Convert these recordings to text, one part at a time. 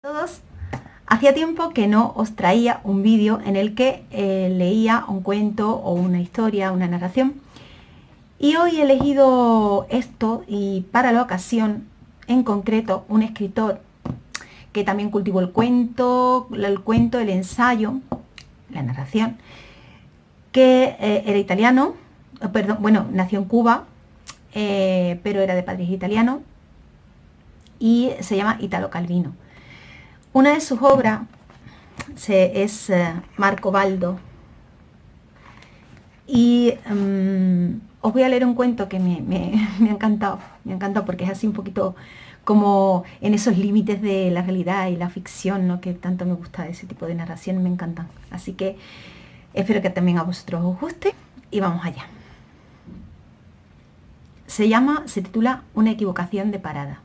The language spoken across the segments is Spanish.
Todos, hacía tiempo que no os traía un vídeo en el que leía un cuento o una historia, una narración. Y hoy he elegido esto y para la ocasión, en concreto, un escritor que también cultivó el ensayo, la narración, que era italiano, perdón, bueno, nació en Cuba, pero era de padres italianos y se llama Italo Calvino. Una de sus obras es Marco Baldo. Y os voy a leer un cuento que me ha encantado porque es así un poquito como en esos límites de la realidad y la ficción, ¿no? Que tanto me gusta ese tipo de narración, me encantan. Así que espero que también a vosotros os guste y vamos allá. Se titula Una equivocación de parada.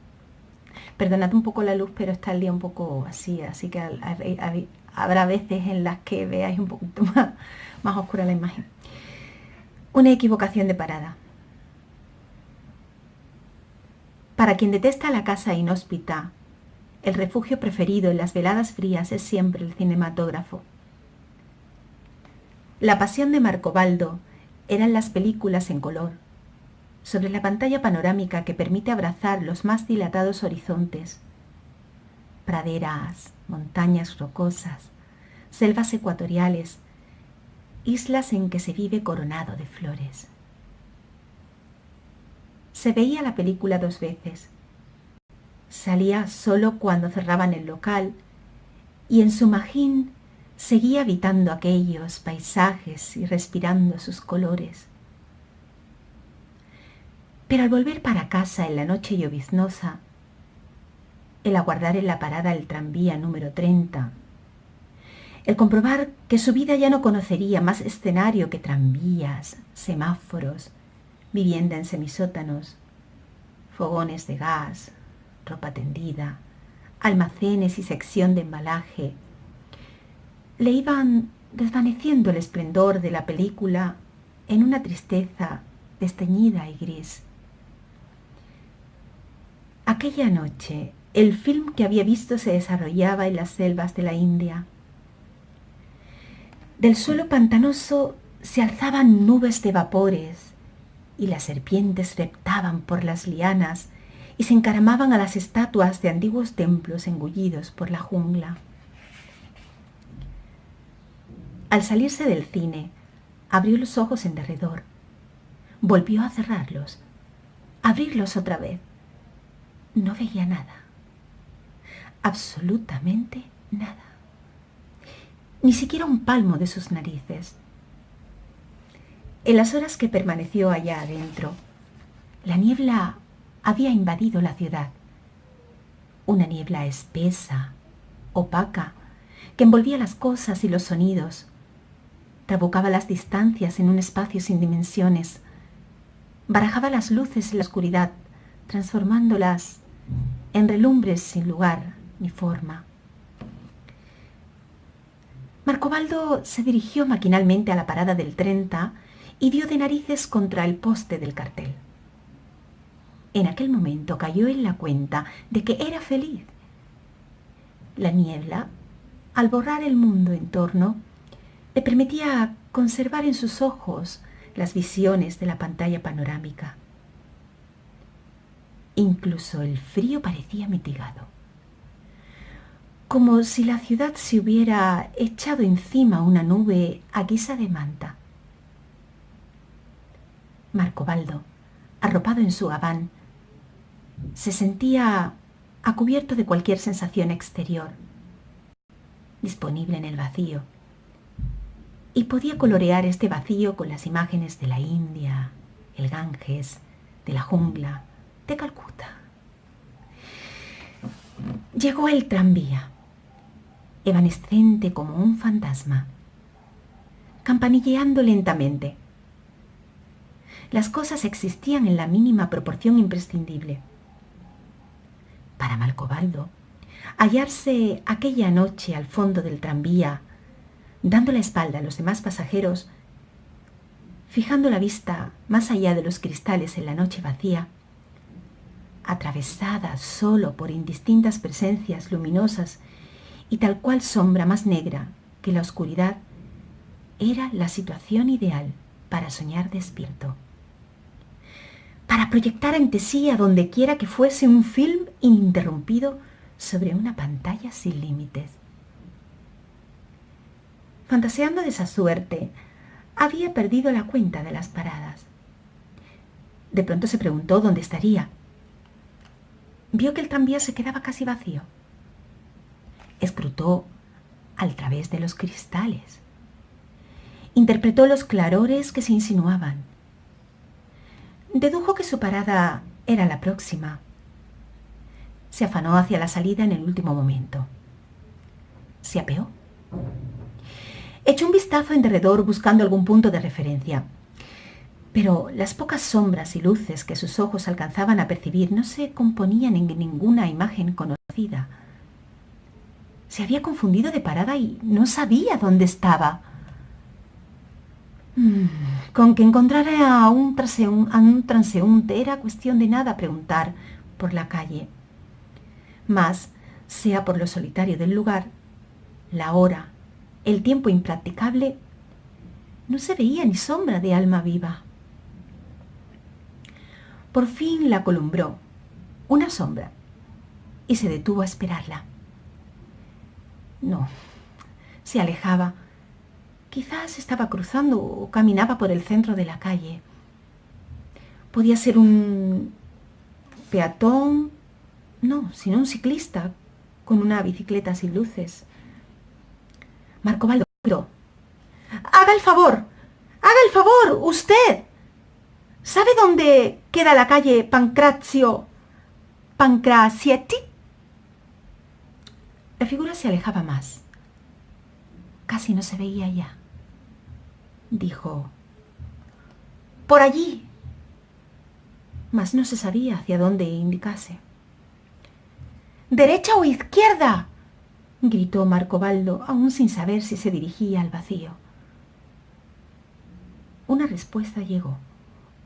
Perdonad un poco la luz, pero está el día un poco así que habrá veces en las que veáis un poquito más oscura la imagen. Una equivocación de parada. Para quien detesta la casa inhóspita, el refugio preferido en las veladas frías es siempre el cinematógrafo. La pasión de Marco Baldo eran las películas en color, sobre la pantalla panorámica que permite abrazar los más dilatados horizontes. Praderas, montañas rocosas, selvas ecuatoriales, islas en que se vive coronado de flores. Se veía la película 2 veces. Salía solo cuando cerraban el local y en su magín seguía habitando aquellos paisajes y respirando sus colores. Pero al volver para casa en la noche lloviznosa, el aguardar en la parada del tranvía número 30, el comprobar que su vida ya no conocería más escenario que tranvías, semáforos, vivienda en semisótanos, fogones de gas, ropa tendida, almacenes y sección de embalaje, le iban desvaneciendo el esplendor de la película en una tristeza desteñida y gris. Aquella noche, el film que había visto se desarrollaba en las selvas de la India. Del suelo pantanoso se alzaban nubes de vapores y las serpientes reptaban por las lianas y se encaramaban a las estatuas de antiguos templos engullidos por la jungla. Al salirse del cine, abrió los ojos en derredor. Volvió a cerrarlos, abrirlos otra vez. No veía nada. Absolutamente nada. Ni siquiera un palmo de sus narices. En las horas que permaneció allá adentro, la niebla había invadido la ciudad. Una niebla espesa, opaca, que envolvía las cosas y los sonidos, trabucaba las distancias en un espacio sin dimensiones, barajaba las luces en la oscuridad, transformándolas en relumbres sin lugar ni forma. Marco Baldo se dirigió maquinalmente a la parada del 30 y dio de narices contra el poste del cartel. En aquel momento cayó en la cuenta de que era feliz. La niebla, al borrar el mundo en torno, le permitía conservar en sus ojos las visiones de la pantalla panorámica. Incluso el frío parecía mitigado, como si la ciudad se hubiera echado encima una nube a guisa de manta. Marco Baldo, arropado en su gabán, se sentía a cubierto de cualquier sensación exterior, disponible en el vacío, y podía colorear este vacío con las imágenes de la India, el Ganges, de la jungla, de Calcuta. Llegó el tranvía, evanescente como un fantasma, campanilleando lentamente. Las cosas existían en la mínima proporción imprescindible. Para Marco Baldo, hallarse aquella noche al fondo del tranvía, dando la espalda a los demás pasajeros, fijando la vista más allá de los cristales en la noche vacía, atravesada solo por indistintas presencias luminosas y tal cual sombra más negra que la oscuridad, era la situación ideal para soñar despierto, para proyectar ante sí a donde quiera que fuese un film ininterrumpido sobre una pantalla sin límites. Fantaseando de esa suerte, había perdido la cuenta de las paradas. De pronto se preguntó dónde estaría. Vio que el tranvía se quedaba casi vacío. Escrutó al través de los cristales. Interpretó los clarores que se insinuaban. Dedujo que su parada era la próxima. Se afanó hacia la salida en el último momento. Se apeó. Echó un vistazo en derredor buscando algún punto de referencia. Pero las pocas sombras y luces que sus ojos alcanzaban a percibir no se componían en ninguna imagen conocida. Se había confundido de parada y no sabía dónde estaba. Con que encontrara a un transeúnte era cuestión de nada preguntar por la calle. Mas, sea por lo solitario del lugar, la hora, el tiempo impracticable, no se veía ni sombra de alma viva. Por fin la columbró una sombra y se detuvo a esperarla. No, se alejaba. Quizás estaba cruzando o caminaba por el centro de la calle. Podía ser un peatón, no, sino un ciclista con una bicicleta sin luces. Marcobaldo gritó: ¡Haga el favor! ¡Haga el favor! ¡Usted! ¿Sabe dónde queda la calle Pancracietti? La figura se alejaba más. Casi no se veía ya. Dijo: por allí. Mas no se sabía hacia dónde indicase. ¿Derecha o izquierda?, gritó Marcobaldo, aún sin saber si se dirigía al vacío. Una respuesta llegó,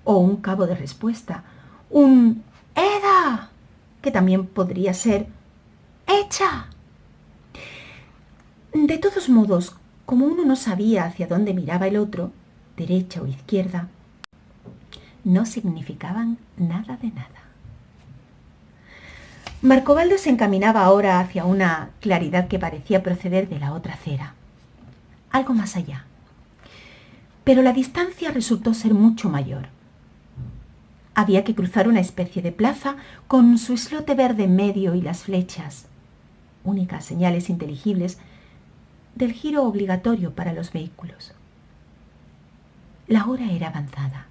o un cabo de respuesta, un «Eda», que también podría ser «Echa». De todos modos, como uno no sabía hacia dónde miraba el otro, derecha o izquierda, no significaban nada de nada. Marcobaldo se encaminaba ahora hacia una claridad que parecía proceder de la otra acera, algo más allá. Pero la distancia resultó ser mucho mayor. Había que cruzar una especie de plaza con su islote verde en medio y las flechas, únicas señales inteligibles del giro obligatorio para los vehículos. La hora era avanzada,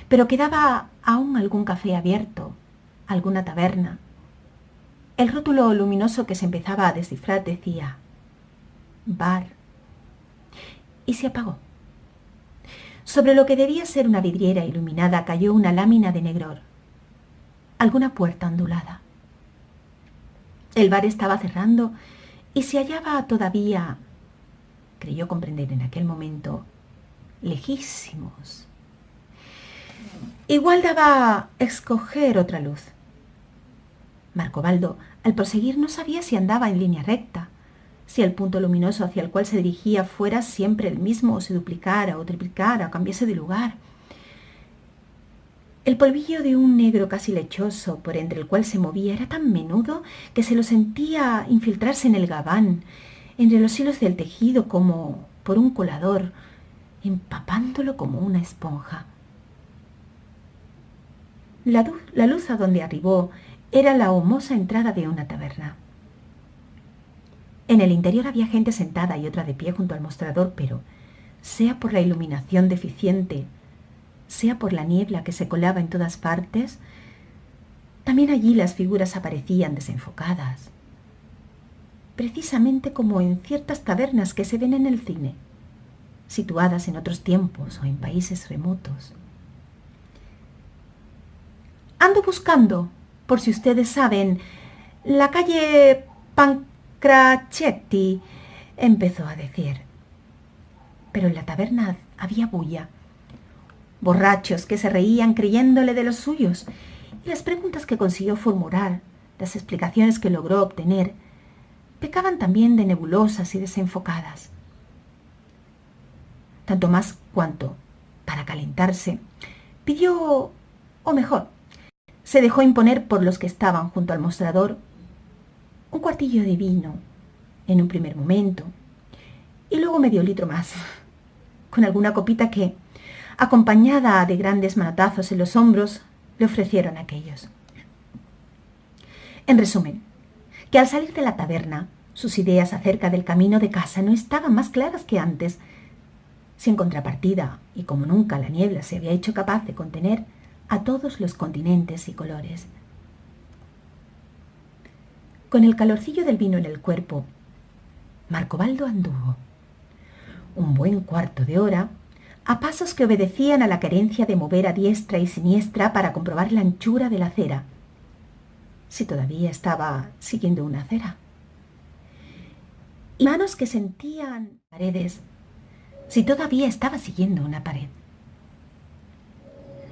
pero quedaba aún algún café abierto, alguna taberna. El rótulo luminoso que se empezaba a descifrar decía «Bar», y se apagó. Sobre lo que debía ser una vidriera iluminada cayó una lámina de negror, alguna puerta ondulada. El bar estaba cerrando y se hallaba todavía, creyó comprender en aquel momento, lejísimos. Igual daba a escoger otra luz. Marcobaldo, al proseguir, no sabía si andaba en línea recta, si el punto luminoso hacia el cual se dirigía fuera siempre el mismo, o se duplicara o triplicara o cambiase de lugar. El polvillo de un negro casi lechoso por entre el cual se movía era tan menudo que se lo sentía infiltrarse en el gabán, entre los hilos del tejido como por un colador, empapándolo como una esponja. La luz a donde arribó era la humosa entrada de una taberna. En el interior había gente sentada y otra de pie junto al mostrador, pero, sea por la iluminación deficiente, sea por la niebla que se colaba en todas partes, también allí las figuras aparecían desenfocadas, precisamente como en ciertas tabernas que se ven en el cine, situadas en otros tiempos o en países remotos. Ando buscando, por si ustedes saben, la calle Pancracietti, empezó a decir. Pero en la taberna había bulla, borrachos que se reían creyéndole de los suyos, y las preguntas que consiguió formular, las explicaciones que logró obtener, pecaban también de nebulosas y desenfocadas. Tanto más cuanto, para calentarse, pidió, o mejor, se dejó imponer por los que estaban junto al mostrador, un cuartillo de vino en un primer momento, y luego medio litro más, con alguna copita que, acompañada de grandes manotazos en los hombros, le ofrecieron aquellos. En resumen, que al salir de la taberna, sus ideas acerca del camino de casa no estaban más claras que antes. Sin contrapartida, y como nunca la niebla se había hecho capaz de contener a todos los continentes y colores. Con el calorcillo del vino en el cuerpo, Marcobaldo anduvo un buen cuarto de hora a pasos que obedecían a la querencia de mover a diestra y siniestra para comprobar la anchura de la acera, si todavía estaba siguiendo una acera, y manos que sentían paredes, si todavía estaba siguiendo una pared.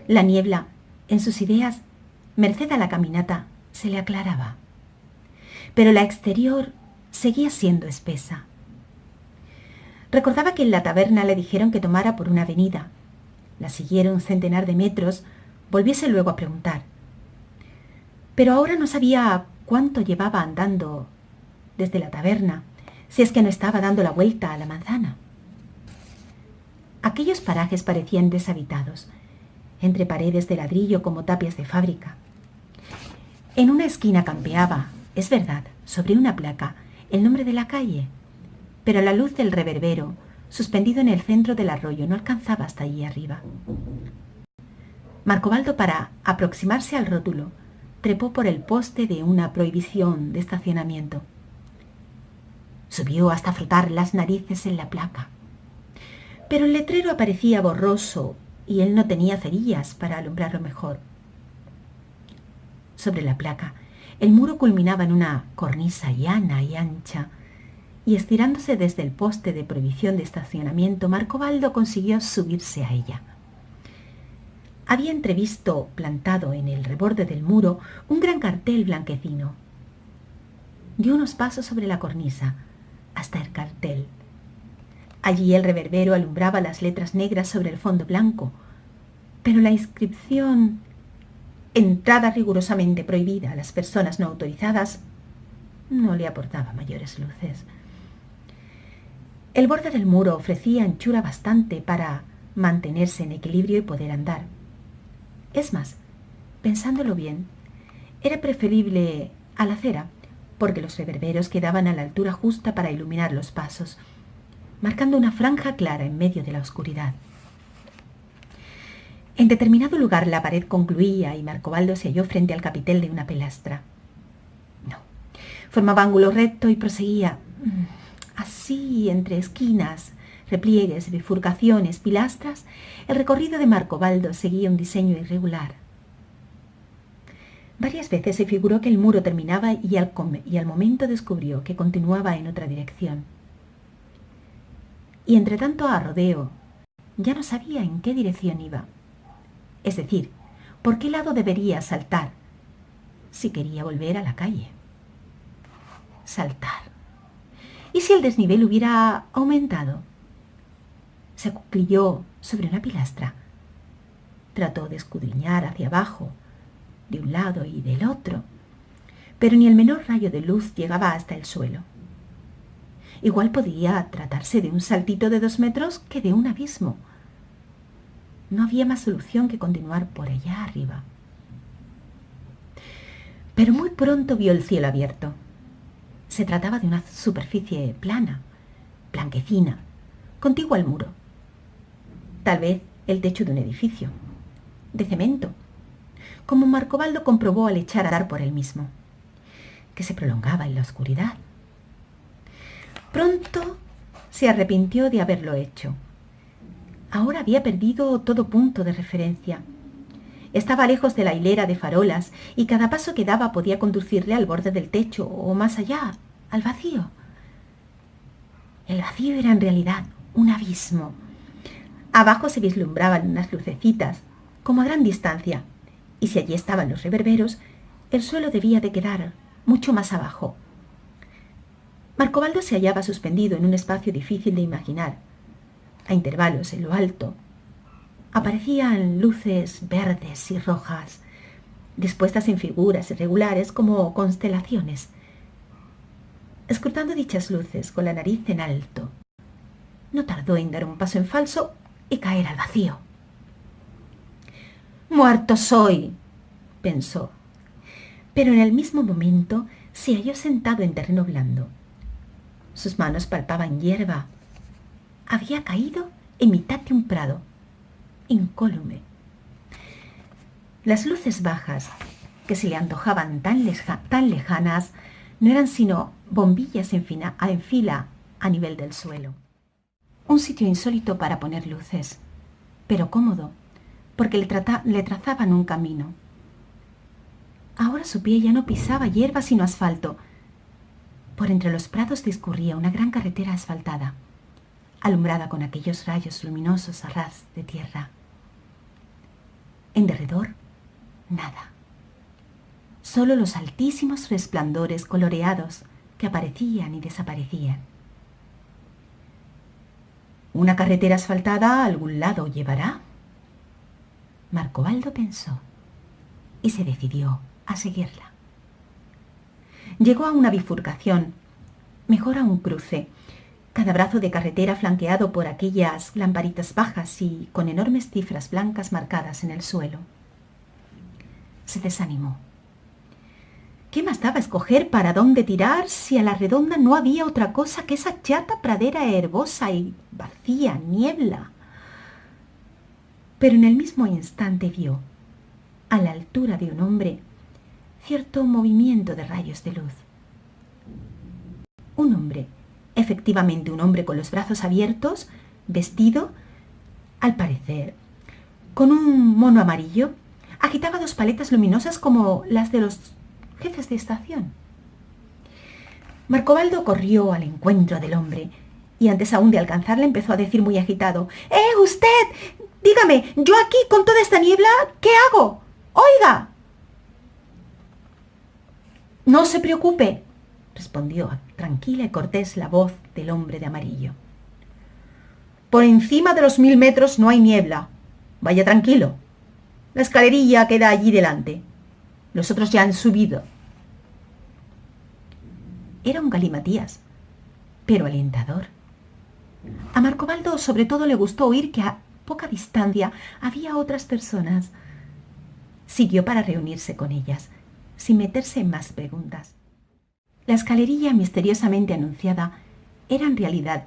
La niebla, en sus ideas, merced a la caminata, se le aclaraba, pero la exterior seguía siendo espesa. Recordaba que en la taberna le dijeron que tomara por una avenida. La siguieron un centenar de metros, volviese luego a preguntar. Pero ahora no sabía cuánto llevaba andando desde la taberna, si es que no estaba dando la vuelta a la manzana. Aquellos parajes parecían deshabitados, entre paredes de ladrillo como tapias de fábrica. En una esquina campeaba, es verdad, sobre una placa, el nombre de la calle, pero la luz del reverbero, suspendido en el centro del arroyo, no alcanzaba hasta allí arriba. Marcobaldo, para aproximarse al rótulo, trepó por el poste de una prohibición de estacionamiento. Subió hasta frotar las narices en la placa. Pero el letrero aparecía borroso y él no tenía cerillas para alumbrarlo mejor. Sobre la placa, el muro culminaba en una cornisa llana y ancha, y estirándose desde el poste de prohibición de estacionamiento, Marcobaldo consiguió subirse a ella. Había entrevisto, plantado en el reborde del muro, un gran cartel blanquecino. Dio unos pasos sobre la cornisa, hasta el cartel. Allí el reverbero alumbraba las letras negras sobre el fondo blanco, pero la inscripción «Entrada rigurosamente prohibida a las personas no autorizadas» no le aportaba mayores luces. El borde del muro ofrecía anchura bastante para mantenerse en equilibrio y poder andar. Es más, pensándolo bien, era preferible a la acera, porque los reverberos quedaban a la altura justa para iluminar los pasos, marcando una franja clara en medio de la oscuridad. En determinado lugar la pared concluía y Marcobaldo se halló frente al capitel de una pilastra. No, formaba ángulo recto y proseguía así entre esquinas, repliegues, bifurcaciones, pilastras. El recorrido de Marcobaldo seguía un diseño irregular. Varias veces se figuró que el muro terminaba y al momento descubrió que continuaba en otra dirección. Y entre tanto a rodeo, ya no sabía en qué dirección iba. Es decir, por qué lado debería saltar si quería volver a la calle. Saltar. ¿Y si el desnivel hubiera aumentado? Se acuclilló sobre una pilastra. Trató de escudriñar hacia abajo, de un lado y del otro, pero ni el menor rayo de luz llegaba hasta el suelo. Igual podía tratarse de un saltito de 2 metros que de un abismo. No había más solución que continuar por allá arriba. Pero muy pronto vio el cielo abierto. Se trataba de una superficie plana, blanquecina, contigua al muro. Tal vez el techo de un edificio, de cemento, como Marcobaldo comprobó al echar a dar por él mismo, que se prolongaba en la oscuridad. Pronto se arrepintió de haberlo hecho. Ahora había perdido todo punto de referencia. Estaba lejos de la hilera de farolas y cada paso que daba podía conducirle al borde del techo o más allá, al vacío. El vacío era en realidad un abismo. Abajo se vislumbraban unas lucecitas, como a gran distancia, y si allí estaban los reverberos, el suelo debía de quedar mucho más abajo. Marcobaldo se hallaba suspendido en un espacio difícil de imaginar. A intervalos, en lo alto, aparecían luces verdes y rojas, dispuestas en figuras irregulares como constelaciones. Escrutando dichas luces con la nariz en alto, no tardó en dar un paso en falso y caer al vacío. «Muerto soy», pensó, pero en el mismo momento se halló sentado en terreno blando. Sus manos palpaban hierba. Había caído en mitad de un prado, incólume. Las luces bajas, que se le antojaban tan lejanas, no eran sino bombillas en fila a nivel del suelo. Un sitio insólito para poner luces, pero cómodo, porque le trazaban un camino. Ahora su pie ya no pisaba hierba sino asfalto. Por entre los prados discurría una gran carretera asfaltada, alumbrada con aquellos rayos luminosos a ras de tierra. En derredor, nada. Solo los altísimos resplandores coloreados que aparecían y desaparecían. ¿Una carretera asfaltada a algún lado llevará?, Marcobaldo pensó, y se decidió a seguirla. Llegó a una bifurcación, mejor a un cruce, cada brazo de carretera flanqueado por aquellas lamparitas bajas y con enormes cifras blancas marcadas en el suelo. Se desanimó. ¿Qué más daba escoger para dónde tirar si a la redonda no había otra cosa que esa chata pradera herbosa y vacía, niebla? Pero en el mismo instante vio, a la altura de un hombre, cierto movimiento de rayos de luz. Un hombre, efectivamente un hombre con los brazos abiertos, vestido, al parecer, con un mono amarillo, agitaba dos paletas luminosas como las de los jefes de estación. Marcobaldo corrió al encuentro del hombre y antes aún de alcanzarle empezó a decir muy agitado: usted! Dígame, yo aquí con toda esta niebla, ¿qué hago? ¡Oiga! No se preocupe, respondió tranquila y cortés la voz del hombre de amarillo. Por encima de los 1000 metros no hay niebla. Vaya tranquilo. La escalerilla queda allí delante. Los otros ya han subido. Era un galimatías, pero alentador. A Marcobaldo sobre todo le gustó oír que a poca distancia había otras personas. Siguió para reunirse con ellas, sin meterse en más preguntas. La escalerilla misteriosamente anunciada era en realidad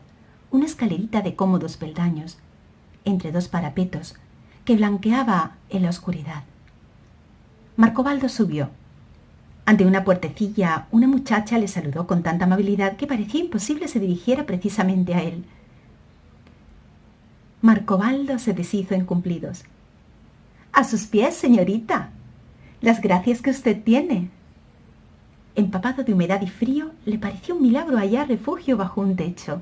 una escalerita de cómodos peldaños, entre dos parapetos, que blanqueaba en la oscuridad. Marcobaldo subió. Ante una puertecilla, una muchacha le saludó con tanta amabilidad que parecía imposible se dirigiera precisamente a él. Marcobaldo se deshizo en cumplidos. «A sus pies, señorita. Las gracias que usted tiene». Empapado de humedad y frío, le pareció un milagro hallar refugio bajo un techo.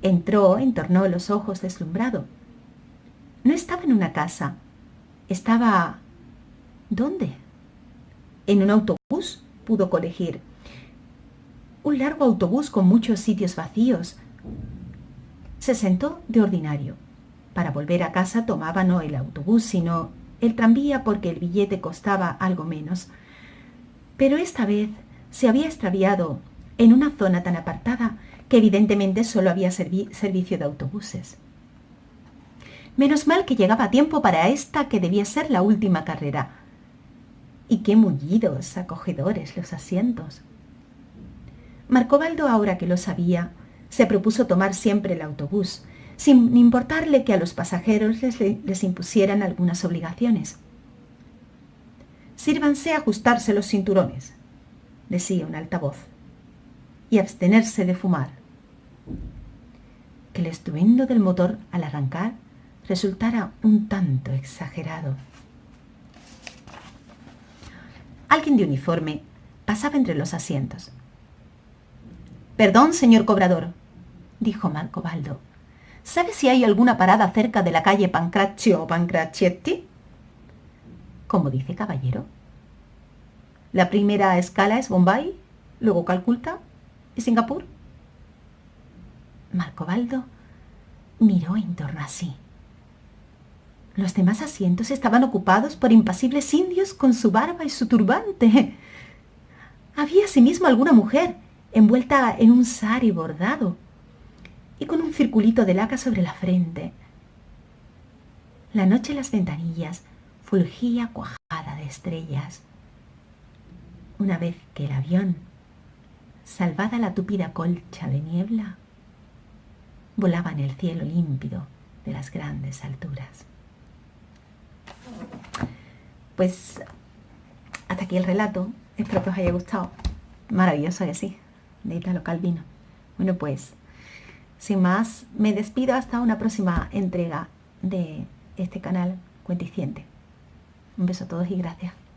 Entró, entornó los ojos deslumbrado. No estaba en una casa. Estaba... ¿dónde? En un autobús, pudo colegir. Un largo autobús con muchos sitios vacíos. Se sentó de ordinario. Para volver a casa tomaba no el autobús, sino el tranvía porque el billete costaba algo menos. Pero esta vez se había extraviado en una zona tan apartada que evidentemente solo había servicio de autobuses. Menos mal que llegaba a tiempo para esta que debía ser la última carrera. Y qué mullidos, acogedores los asientos. Marcobaldo, ahora que lo sabía, se propuso tomar siempre el autobús, sin importarle que a los pasajeros les impusieran algunas obligaciones. «Sírvanse a ajustarse los cinturones», decía un altavoz, «y abstenerse de fumar». Que el estruendo del motor al arrancar resultara un tanto exagerado. Alguien de uniforme pasaba entre los asientos. «Perdón, señor cobrador», dijo Marcobaldo. «¿Sabe si hay alguna parada cerca de la calle Pancraccio o Pancracietti?» como dice caballero. La primera escala es Bombay, luego Calcuta y Singapur. Marcobaldo miró en torno a sí. Los demás asientos estaban ocupados por impasibles indios con su barba y su turbante. Había asimismo alguna mujer envuelta en un sari bordado y con un circulito de laca sobre la frente. La noche en las ventanillas fulgía cuajada de estrellas. Una vez que el avión, salvada la tupida colcha de niebla, volaba en el cielo límpido de las grandes alturas. Pues hasta aquí el relato. Espero que os haya gustado. Maravilloso que sí, de Italo Calvino. Bueno, pues sin más, me despido hasta una próxima entrega de este canal Cuenticiente. Un beso a todos y gracias.